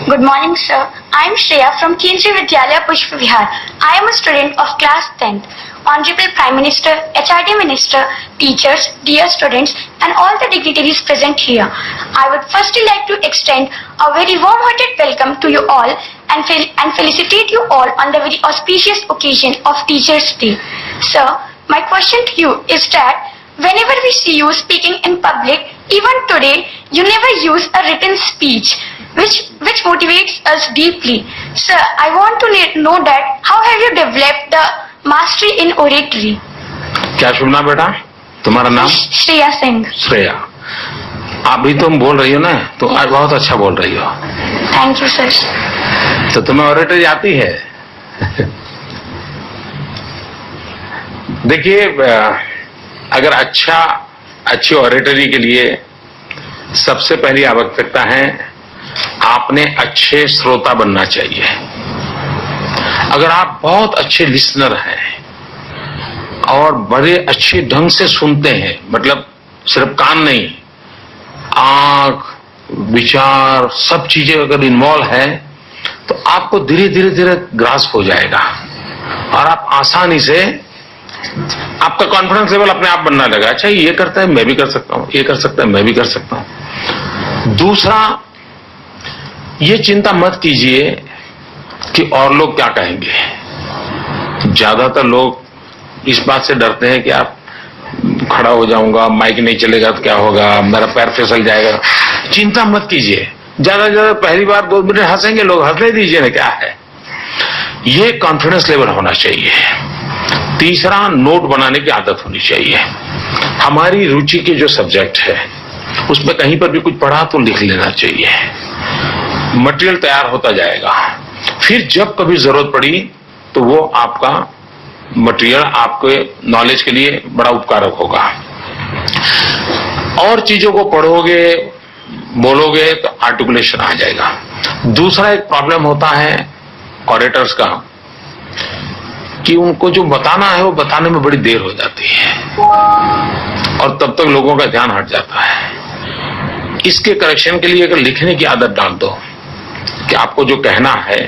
Good morning, sir. I am Shreya from Kendriya Vidyalaya Pushpa Vihar. I am a student of class 10th. Honorable Prime Minister, HRD Minister, teachers, dear students, and all the dignitaries present here. I would firstly like to extend a very warm-hearted welcome to you all and felicitate you all on the very auspicious occasion of Teachers' Day. Sir, my question to you is that whenever we see you speaking in public, even today, you never use a written speech, which motivates us deeply. Sir, I want to know that how have you developed the mastery in oratory? क्या शुभ नाम बेटा तुम्हारा नाम? श्रेया सिंह. श्रेया, अभी तुम बोल रही हो ना, तो आज बहुत अच्छा बोल रही हो. Thank you sir. तो तुम्हें ऑरेटरी आती है? देखिए, अगर अच्छी ऑरेटरी के लिए सबसे पहली आवश्यकता है आपने अच्छे श्रोता बनना चाहिए. अगर आप बहुत अच्छे लिसनर हैं और बड़े अच्छे ढंग से सुनते हैं, मतलब सिर्फ कान नहीं, आंख, विचार, सब चीजें अगर इन्वॉल्व है, तो आपको धीरे धीरे ग्रास्प हो जाएगा और आप आसानी से आपका कॉन्फिडेंस लेवल अपने आप बनना लगा. अच्छा, ये करता है मैं भी कर सकता हूं, ये कर सकता है मैं भी कर सकता हूं. दूसरा, ये चिंता मत कीजिए कि और लोग क्या कहेंगे. ज्यादातर लोग इस बात से डरते हैं कि आप खड़ा हो जाऊंगा, माइक नहीं चलेगा तो क्या होगा, मेरा पैर फिसल जाएगा. चिंता मत कीजिए. ज्यादा पहली बार 2 मिनट हंसेंगे लोग, हंसने दीजिए ना, क्या है. ये कॉन्फिडेंस लेवल होना चाहिए. तीसरा, नोट बनाने की आदत होनी चाहिए. हमारी रुचि के जो सब्जेक्ट है उसमें कहीं पर भी कुछ पढ़ा तो लिख लेना चाहिए. मटेरियल तैयार होता जाएगा. फिर जब कभी जरूरत पड़ी तो वो आपका मटेरियल आपके नॉलेज के लिए बड़ा उपकारक होगा. और चीजों को पढ़ोगे, बोलोगे तो आर्टिकुलेशन आ जाएगा. दूसरा एक प्रॉब्लम होता है ऑरेटर्स का कि उनको जो बताना है वो बताने में बड़ी देर हो जाती है और तब तक लोगों का ध्यान हट जाता है. इसके करेक्शन के लिए अगर लिखने की आदत डाल दो कि आपको जो कहना है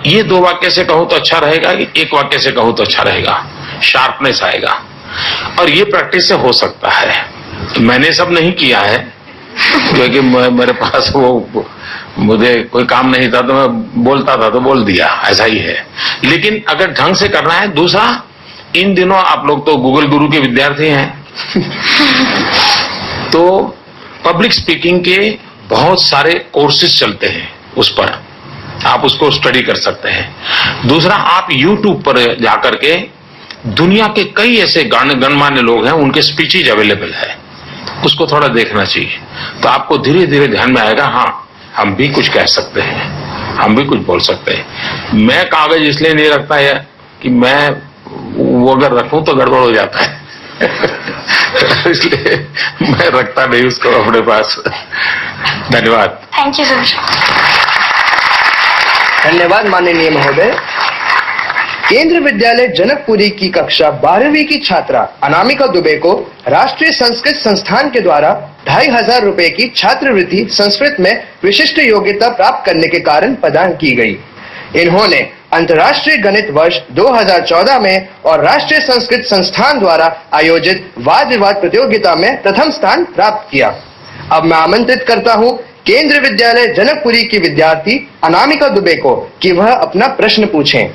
ये 2 वाक्य से कहो तो अच्छा रहेगा कि 1 वाक्य से कहो तो अच्छा रहेगा, शार्पनेस आएगा. और ये प्रैक्टिस से हो सकता है. मैंने सब नहीं किया है क्योंकि मेरे पास वो मुझे कोई काम नहीं था तो मैं बोलता था तो बोल दिया, ऐसा ही है. लेकिन अगर ढंग से करना है. दूसरा, इन दिनों आप लोग तो गूगल गुरु के विद्यार्थी हैं तो पब्लिक स्पीकिंग के बहुत सारे कोर्सेज चलते हैं, उस पर आप उसको स्टडी कर सकते हैं. दूसरा, आप YouTube पर जाकर के दुनिया के कई ऐसे गणमान्य लोग हैं, उनके स्पीचेज अवेलेबल है, उसको थोड़ा देखना चाहिए. तो आपको धीरे धीरे ध्यान में आएगा, हाँ हम भी कुछ कह सकते हैं, हम भी कुछ बोल सकते हैं. मैं कागज इसलिए नहीं रखता है कि मैं वो अगर रखूं तो गड़बड़ हो जाता है इसलिए मैं रखता नहीं उसको अपने पास. धन्यवाद. Thank you sir. धन्यवाद माननीय महोदय. केंद्रीय विद्यालय जनकपुरी की कक्षा 12वीं की छात्रा अनामिका दुबे को राष्ट्रीय संस्कृत संस्थान के द्वारा 2500 रुपए की छात्रवृत्ति संस्कृत में विशिष्ट योग्यता प्राप्त करने के कारण प्रदान की गई. इन्होंने अंतर्राष्ट्रीय गणित वर्ष 2014 में और राष्ट्रीय संस्कृत संस्थान द्वारा आयोजित वाद विवाद प्रतियोगिता में प्रथम स्थान प्राप्त किया. अब मैं आमंत्रित करता हूं केंद्रीय विद्यालय जनकपुरी की विद्यार्थी अनामिका दुबे को कि वह अपना प्रश्न पूछें.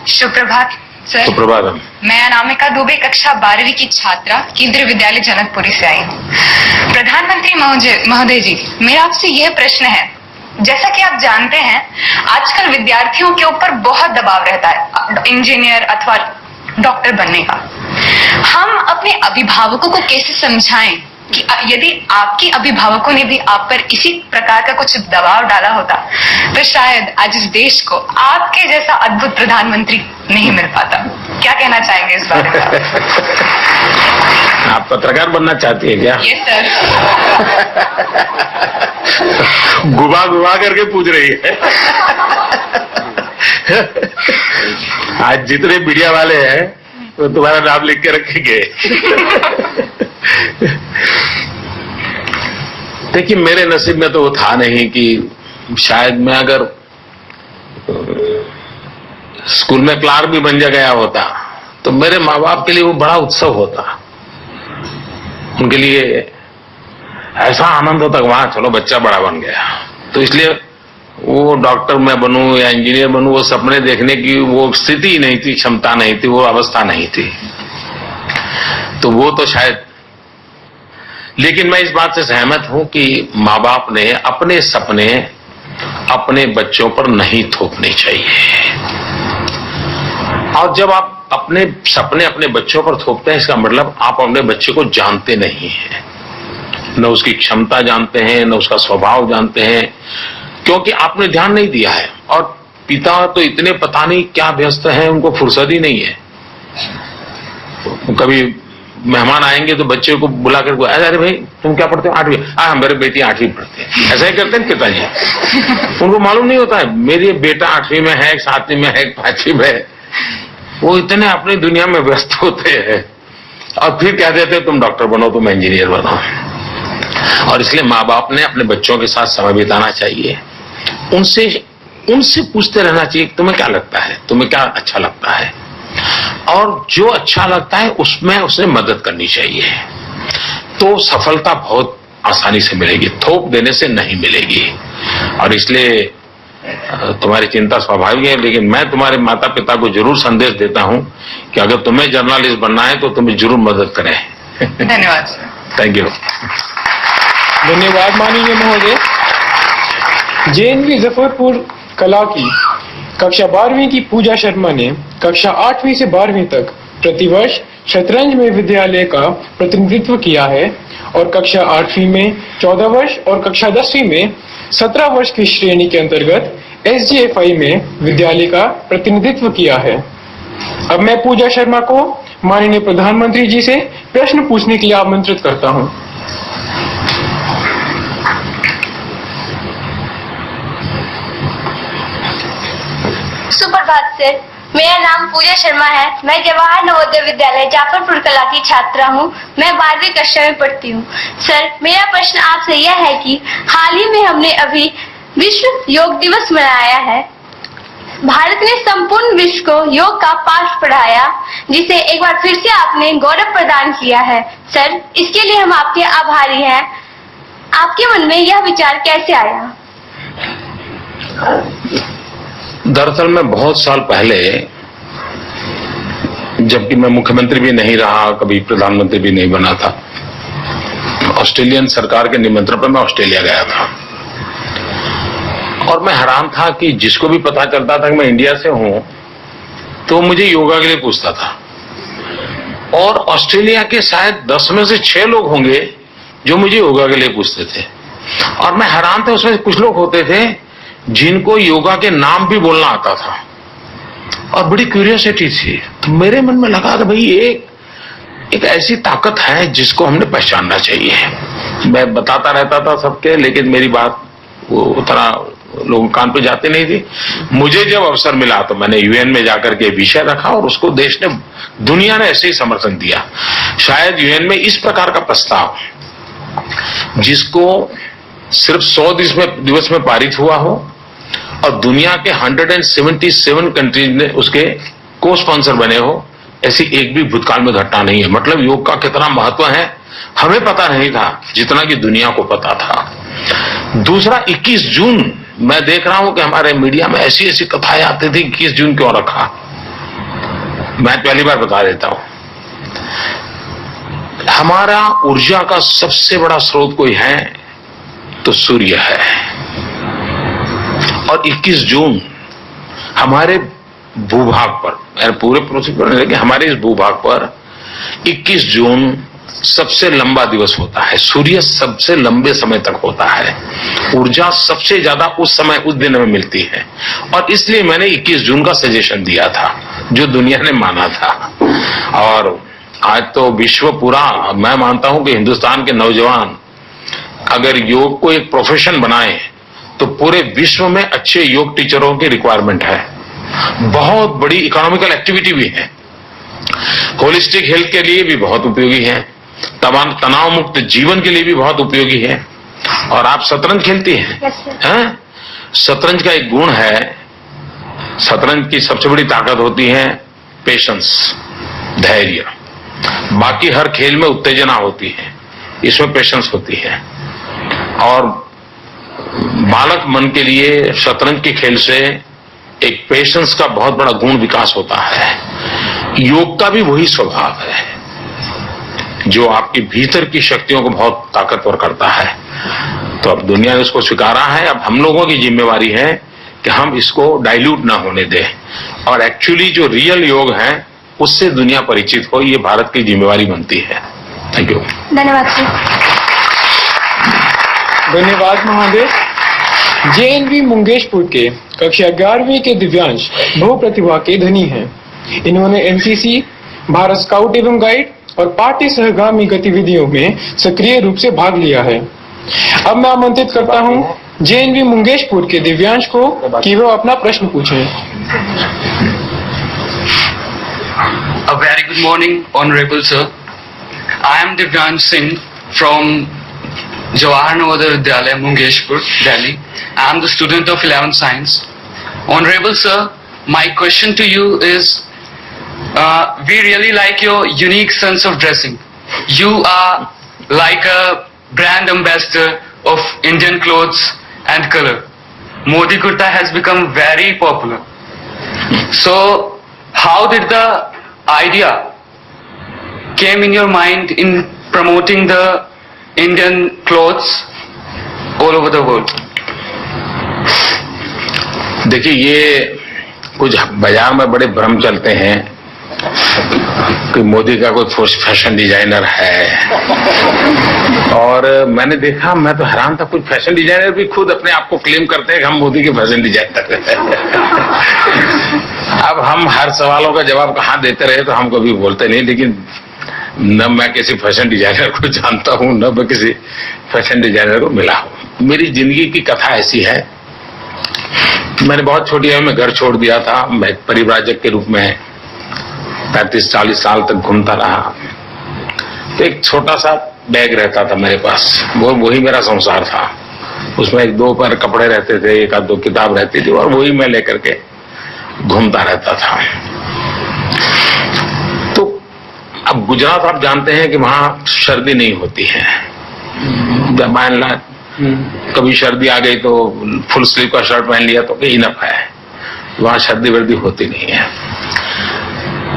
सुप्रभात सर. सुप्रभात. मैं अनामिका दुबे कक्षा 12वीं की छात्रा केंद्रीय विद्यालय जनकपुरी से आई हूँ. प्रधानमंत्री महोदय जी, मेरा आपसे यह प्रश्न है, जैसा कि आप जानते हैं आजकल विद्यार्थियों के ऊपर बहुत दबाव रहता है इंजीनियर अथवा डॉक्टर बनने का. हम अपने अभिभावकों को कैसे समझाएं कि यदि आपके अभिभावकों ने भी आप पर इसी प्रकार का कुछ दबाव डाला होता तो शायद आज इस देश को आपके जैसा अद्भुत प्रधानमंत्री नहीं मिल पाता. क्या कहना चाहेंगे इस बारे में? आप पत्रकार बनना चाहती है क्या? Yes sir. घुमा करके पूछ रही है. आज जितने मीडिया वाले हैं तो तुम्हारा नाम लिख के रखेंगे. देखिए, मेरे नसीब में तो वो था नहीं कि शायद मैं अगर स्कूल में क्लार्क भी बन गया होता तो मेरे माँ बाप के लिए वो बड़ा उत्सव होता। उनके लिए ऐसा आनंद होता कि वहां चलो बच्चा बड़ा बन गया। तो इसलिए वो डॉक्टर मैं बनूं या इंजीनियर बनूं, वो सपने देखने की वो स्थिति ही नहीं थी, क्षमता नहीं थी, वो अवस्था नहीं थी। तो वो तो शायद, लेकिन मैं इस बात से सहमत हूं कि माँ बाप ने अपने सपने अपने बच्चों पर नहीं थोपने चाहिए। और जब आप अपने सपने अपने बच्चों पर थोपते हैं, इसका मतलब आप अपने बच्चे को जानते नहीं हैं, न उसकी क्षमता जानते हैं, न उसका स्वभाव जानते हैं, क्योंकि आपने ध्यान नहीं दिया है। और पिता तो इतने पता नहीं क्या व्यस्त हैं, उनको फुर्सत ही नहीं है। कभी मेहमान आएंगे तो बच्चे को बुला कर, अरे भाई तुम क्या पढ़ते हो? 8वीं। मेरे बेटी 8वीं पढ़ते हैं। ऐसा ही करते हैं पिताजी। उनको मालूम नहीं होता है मेरी बेटा 8वीं में है, 7वीं में है, 5वीं में है। वो इतने अपनी दुनिया में व्यस्त होते हैं और फिर कह देते तुम डॉक्टर बनो, तुम इंजीनियर बनो। और इसलिए माँ बाप ने अपने बच्चों के साथ समय बिताना चाहिए, उनसे पूछते रहना चाहिए तुम्हें क्या लगता है, तुम्हें क्या अच्छा लगता है, और जो अच्छा लगता है उसमें उसे मदद करनी चाहिए। तो सफलता बहुत आसानी से मिलेगी, थोप देने से नहीं मिलेगी। और इसलिए तुम्हारी चिंता स्वाभाविक है, लेकिन मैं तुम्हारे माता पिता को जरूर संदेश देता हूं कि अगर तुम्हें जर्नलिस्ट बनना है तो तुम्हें जरूर मदद करें। धन्यवाद। Thank you. धन्यवाद माननीय महोदय। जेएनवी जफरपुर कला की कक्षा 12वीं की पूजा शर्मा ने कक्षा 8वीं से 12वीं तक प्रतिवर्ष शतरंज में विद्यालय का प्रतिनिधित्व किया है और कक्षा 8वीं में 14 वर्ष और कक्षा 10वीं में 17 वर्ष की श्रेणी के अंतर्गत एसजीएफआई में विद्यालय का प्रतिनिधित्व किया है। अब मैं पूजा शर्मा को माननीय प्रधानमंत्री जी से प्रश्न पूछने के लिए आमंत्रित करता हूं। सुप्रभात सर, मेरा नाम पूजा शर्मा है। मैं जवाहर नवोदय विद्यालय जाफरपुर कला की छात्रा हूँ। मैं 12वीं कक्षा में पढ़ती हूँ। सर, मेरा प्रश्न आपसे यह है कि हाल ही में हमने अभी विश्व योग दिवस मनाया है। भारत ने संपूर्ण विश्व को योग का पाठ पढ़ाया, जिसे एक बार फिर से आपने गौरव प्रदान किया है। सर, इसके लिए हम आपके आभारी हैं। आपके मन में यह विचार कैसे आया? दरअसल मैं बहुत साल पहले, जबकि मैं मुख्यमंत्री भी नहीं रहा, कभी प्रधानमंत्री भी नहीं बना था, ऑस्ट्रेलियन सरकार के निमंत्रण पर मैं ऑस्ट्रेलिया गया था। और मैं हैरान था कि जिसको भी पता चलता था कि मैं इंडिया से हूं तो मुझे योगा के लिए पूछता था। और ऑस्ट्रेलिया के शायद 10 में से 6 लोग होंगे जो मुझे योगा के लिए पूछते थे। और मैं हैरान था, उसमें कुछ लोग होते थे जिनको योगा के नाम भी बोलना आता था और बड़ी क्यूरियोसिटी थी। तो मेरे मन में लगा कि भाई एक ऐसी ताकत है जिसको हमने पहचानना चाहिए। मैं बताता रहता था सबके, लेकिन मेरी बात वो उतना लोग कान पे जाते नहीं थी। मुझे जब अवसर मिला तो मैंने यूएन में जाकर के विषय रखा और उसको देश ने, दुनिया ने ऐसे ही समर्थन दिया। शायद यूएन में इस प्रकार का प्रस्ताव जिसको सिर्फ 100 दिवस में पारित हुआ हो और दुनिया के 177 कंट्रीज ने उसके को स्पॉन्सर बने हो, ऐसी एक भी भूतकाल में घटना नहीं है। मतलब योग का कितना महत्व है हमें पता नहीं था जितना कि दुनिया को पता था। दूसरा, 21 जून मैं देख रहा हूं कि हमारे मीडिया में ऐसी ऐसी कथाएं आती थी, 21 जून क्यों रखा। मैं पहली बार बता देता हूं, हमारा ऊर्जा का सबसे बड़ा स्रोत कोई है तो सूर्य है। और 21 जून हमारे भूभाग पर, पूरे पृथ्वी पर नहीं, लेकिन हमारे इस भूभाग पर 21 जून सबसे लंबा दिवस होता है। सूर्य सबसे लंबे समय तक होता है। ऊर्जा सबसे ज्यादा उस समय, उस दिन में मिलती है। और इसलिए मैंने 21 जून का सजेशन दिया था, जो दुनिया ने माना था। और आज तो विश्व पूरा, मैं मानता हूं कि हिंदुस्तान के नौजवान अगर योग को एक प्रोफेशन बनाए तो पूरे विश्व में अच्छे योग टीचरों की रिक्वायरमेंट है। बहुत बड़ी इकोनॉमिकल एक्टिविटी भी है, होलिस्टिक हेल्थ के लिए भी बहुत उपयोगी है, तनाव मुक्त जीवन के लिए भी बहुत उपयोगी है। और आप शतरंज खेलती हैं? Yes, sir. हैं? शतरंज का एक गुण है, शतरंज की सबसे बड़ी ताकत होती है पेशेंस, धैर्य। बाकी हर खेल में उत्तेजना होती है, इसमें पेशेंस होती है। और बालक मन के लिए शतरंज के खेल से एक पेशेंस का बहुत बड़ा गुण विकास होता है। योग का भी वही स्वभाव है, जो आपके भीतर की शक्तियों को बहुत ताकतवर करता है। तो अब दुनिया ने इसको स्वीकारा है, अब हम लोगों की जिम्मेवारी है कि हम इसको डाइल्यूट ना होने दें और एक्चुअली जो रियल योग है उससे दुनिया परिचित हो, ये भारत की जिम्मेवारी बनती है। Thank you. धन्यवाद सर। धन्यवाद महोदय। जेएनवी मुंगेशपुर के कक्षा 11वीं के दिव्यांश बहुप्रतिभा के धनी हैं। इन्होंने एनसीसी, भारत स्काउट एवं गाइड और पार्टी सहगामी गतिविधियों में सक्रिय रूप से भाग लिया है। अब मैं आमंत्रित करता हूं जेएनवी मुंगेशपुर के दिव्यांश को कि वो अपना प्रश्न पूछें। A very good morning, Honorable Sir. I am Divyansh Singh from Jawahar Navodaya Vidyalaya, Mungeshpur, Delhi. I am the student of 11th Science. Honorable Sir, my question to you is, we really like your unique sense of dressing. You are like a brand ambassador of Indian clothes and color. Modi Kurta has become very popular. So, how did the idea came in your mind in promoting the Indian clothes all over the world? देखिए, ये कुछ बाजार में बड़े भ्रम चलते हैं कि मोदी का कोई फैशन डिजाइनर है, और मैंने देखा, मैं तो हैरान था, कुछ फैशन डिजाइनर भी खुद अपने आप को क्लेम करते हैं कि हम मोदी के फैशन डिजाइनर हैं। अब हम हर सवालों का जवाब कहाँ देते रहे तो हम कभी बोलते नहीं, लेकिन न मैं किसी फैशन डिजाइनर को जानता हूँ, न मैं किसी फैशन डिजाइनर को मिला हूँ। मेरी जिंदगी की कथा ऐसी है, मैंने बहुत छोटी उम्र में घर छोड़ दिया था। मैं परिव्राजक के रूप में 35-40 साल तक घूमता रहा। तो एक छोटा सा बैग रहता था मेरे पास, वही मेरा संसार था। उसमें 1-2 पर कपड़े रहते थे, 1-2 किताब रहती थी, और वही मैं लेकर के घूमता रहता था। तो अब गुजरात आप जानते हैं कि वहां सर्दी नहीं होती है। मान ला कभी सर्दी आ गई तो फुल स्लीव का शर्ट पहन लिया तो इनफ है, वहां सर्दी वर्दी होती नहीं है।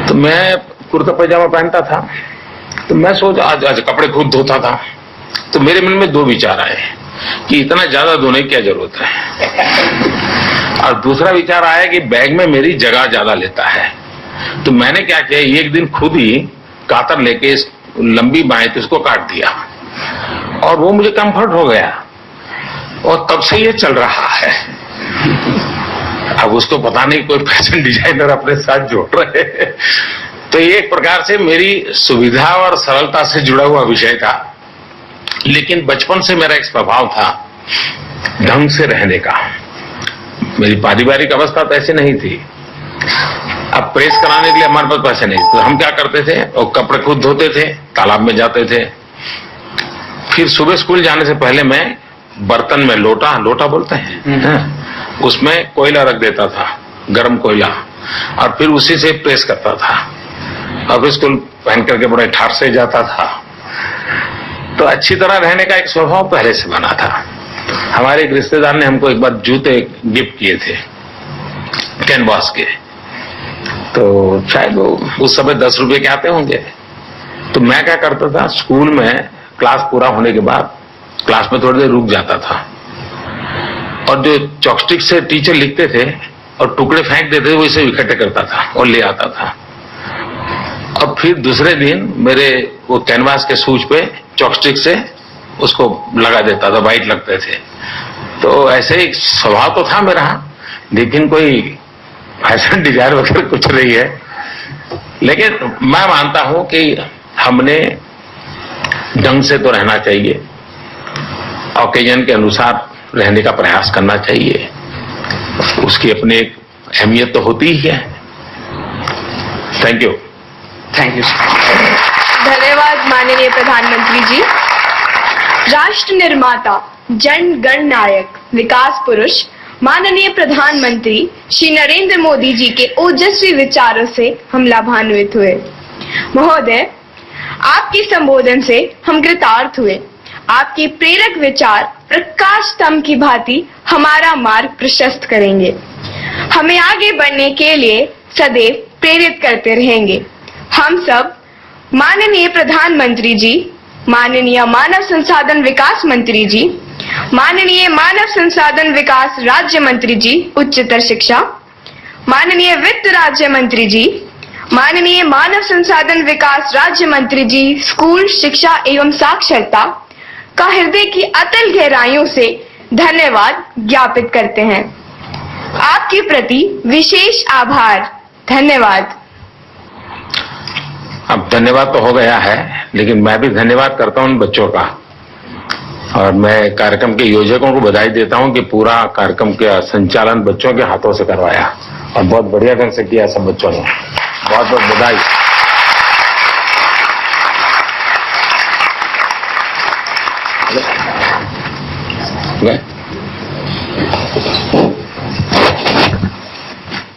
तो मैं कुर्ता पैजामा पहनता था, तो मैं सोचा आज कपड़े खुद धोता था। तो मेरे मन में 2 विचार आए कि इतना ज्यादा धोने की क्या जरूरत है, और दूसरा विचार आया कि बैग में मेरी जगह ज्यादा लेता है। तो मैंने क्या किया, एक दिन खुद ही कातर लेके लंबी बाहें थी उसको काट दिया, और वो मुझे कंफर्ट हो गया, और तब से ये चल रहा है। अब उसको पता नहीं कोई फैशन डिजाइनर अपने साथ जोड़ रहे हैं। तो ये एक प्रकार से मेरी सुविधा और सरलता से जुड़ा हुआ विषय था, लेकिन बचपन से मेरा एक स्वभाव था ढंग से रहने का। मेरी पारिवारिक अवस्था तो ऐसी नहीं थी। अब प्रेस कराने के लिए हमारे पास पैसे नहीं, तो हम क्या करते थे, और कपड़े खुद धोते थे, तालाब में जाते थे। फिर सुबह स्कूल जाने से पहले मैं बर्तन में लोटा बोलते हैं, उसमें कोयला रख देता था, गर्म कोयला, और फिर उसी से प्रेस करता था, और फिर स्कूल पहन करके बड़े ठाठ से जाता था। तो अच्छी तरह रहने का एक स्वभाव पहले से बना था। हमारे एक रिश्तेदार ने हमको एक बार जूते गिफ्ट किए थे कैनवास के, तो शायद वो उस समय 10 रुपए के आते होंगे। तो मैं क्या करता था, स्कूल में क्लास पूरा होने के बाद क्लास में थोड़ी देर रुक जाता था, और जो चॉपस्टिक से टीचर लिखते थे और टुकड़े फेंक देते थे, वो इसे इकट्ठे करता था और ले आता था। और फिर दूसरे दिन मेरे वो कैनवास के सूच पे चॉपस्टिक से उसको लगा देता था, वाइट लगते थे। तो ऐसे एक स्वभाव तो था मेरा, लेकिन कोई फैशन डिजाइन वगैरह कुछ नहीं है। लेकिन मैं मानता हूं कि हमने ढंग से तो रहना चाहिए, ओकेजन के अनुसार रहने का प्रयास करना चाहिए, उसकी अपनी एक अहमियत तो होती ही है। Thank you. Thank you. धन्यवाद माननीय प्रधानमंत्री जी। राष्ट्र निर्माता, जन गण नायक, विकास पुरुष माननीय प्रधानमंत्री श्री नरेंद्र मोदी जी के ओजस्वी विचारों से हम लाभान्वित हुए। महोदय, आपके संबोधन से हम कृतार्थ हुए। आपके प्रेरक विचार प्रकाश स्तंभ की भांति हमारा मार्ग प्रशस्त करेंगे, हमें आगे बढ़ने के लिए सदैव प्रेरित करते रहेंगे। हम सब माननीय प्रधानमंत्री जी, माननीय मानव संसाधन विकास मंत्री जी, माननीय मानव संसाधन विकास राज्य मंत्री जी उच्चतर शिक्षा, माननीय वित्त राज्य मंत्री जी, माननीय मानव संसाधन विकास राज्य मंत्री जी स्कूल शिक्षा एवं साक्षरता का हृदय की अतल गहराइयों से धन्यवाद ज्ञापित करते हैं। आपके प्रति विशेष आभार। धन्यवाद। अब धन्यवाद तो हो गया है, लेकिन मैं भी धन्यवाद करता हूं उन बच्चों का, और मैं कार्यक्रम के योजकों को बधाई देता हूं कि पूरा कार्यक्रम का संचालन बच्चों के हाथों से करवाया और बहुत बढ़िया ढंग से किया सब बच्चों ने। बहुत बहुत बधाई।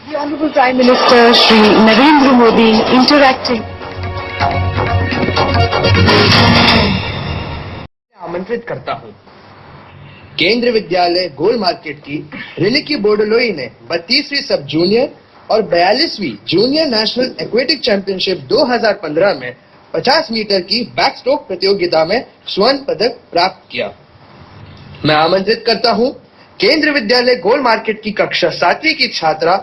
The Honorable Prime Minister Shri Narendra Modi interacting. आमंत्रित करता हूं। केंद्रीय विद्यालय गोल मार्केट की रिलिकी बोर्डोलोई ने 32वीं सब जूनियर और 42वीं जूनियर नेशनल एक्वेटिक चैंपियनशिप 2015 में 50 मीटर की बैक स्ट्रोक प्रतियोगिता में स्वर्ण पदक प्राप्त किया। मैं आमंत्रित करता हूं केंद्रीय विद्यालय गोल मार्केट की कक्षा 7वीं की छात्रा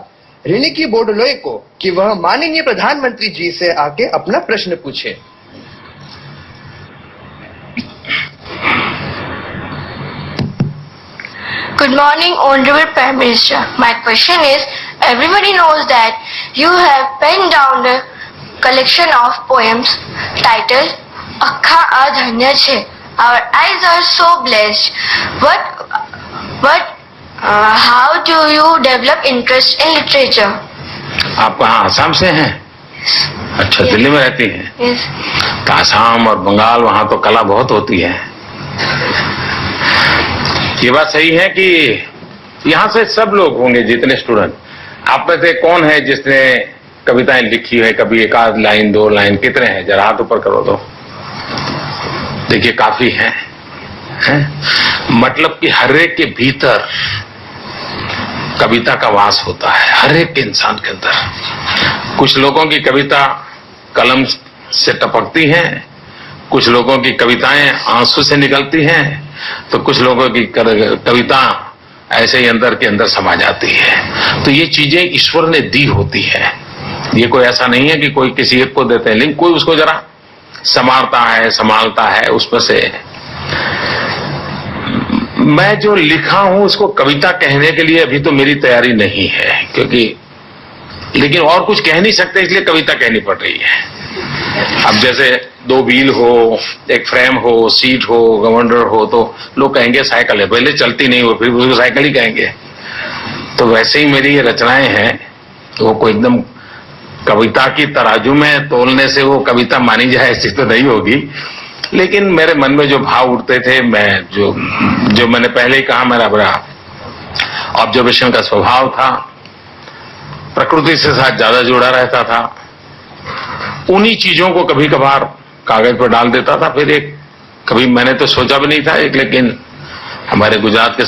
रिलिकी बोर्डोलोई को कि वह माननीय प्रधानमंत्री जी से आके अपना प्रश्न पूछे। Good morning, Honorable Prime Minister. My question is, everybody knows that you have penned down a collection of poems titled Akkha Adhanya Chhe. Our eyes are so blessed. How do you develop interest in literature? आप कहाँ आसाम से हैं? अच्छा, दिल्ली में रहती हैं? Yes. तो आसाम और बंगाल, वहाँ तो कला बहुत होती है। ये बात सही है कि यहाँ से सब लोग होंगे जितने स्टूडेंट, आप में से कौन है जिसने कविताएं लिखी है? कभी एक आध लाइन, 2 लाइन, कितने हैं? जरा हाथ ऊपर करो तो देखिए, काफी हैं। मतलब कि हर एक के भीतर कविता का वास होता है, हर एक इंसान के अंदर। कुछ लोगों की कविता कलम से टपकती हैं, कुछ लोगों की कविताएं आंसू से निकलती हैं, तो कुछ लोगों की कविता ऐसे ही अंदर के अंदर समा जाती है। तो ये चीजें ईश्वर ने दी होती है, ये कोई ऐसा नहीं है कि कोई किसी एक को देते हैं, लेकिन कोई उसको जरा संभालता है उसमें से। मैं जो लिखा हूं उसको कविता कहने के लिए अभी तो मेरी तैयारी नहीं है, क्योंकि लेकिन और कुछ कह नहीं सकते, इसलिए कविता कहनी पड़ रही है। अब जैसे 2 व्हील हो, एक फ्रेम हो, सीट हो, गवर्नर हो, तो लोग कहेंगे साइकिल है, पहले चलती नहीं हो, फिर उसको साइकिल ही कहेंगे। तो वैसे ही मेरी ये रचनाएं हैं, तो वो कोई एकदम कविता की तराजू में तोलने से वो कविता मानी जाए ऐसी तो नहीं होगी, लेकिन मेरे मन में जो भाव उठते थे, मैं जो मैंने पहले ही कहा, मेरा बड़ा ऑब्जर्वेशन का स्वभाव था, प्रकृति से साथ ज्यादा जुड़ा रहता था, उन्हीं चीजों को कभी कभार कागज पर डाल देता था। फिर कभी मैंने तो सोचा भी नहीं था, लेकिन हमारे गुजरात के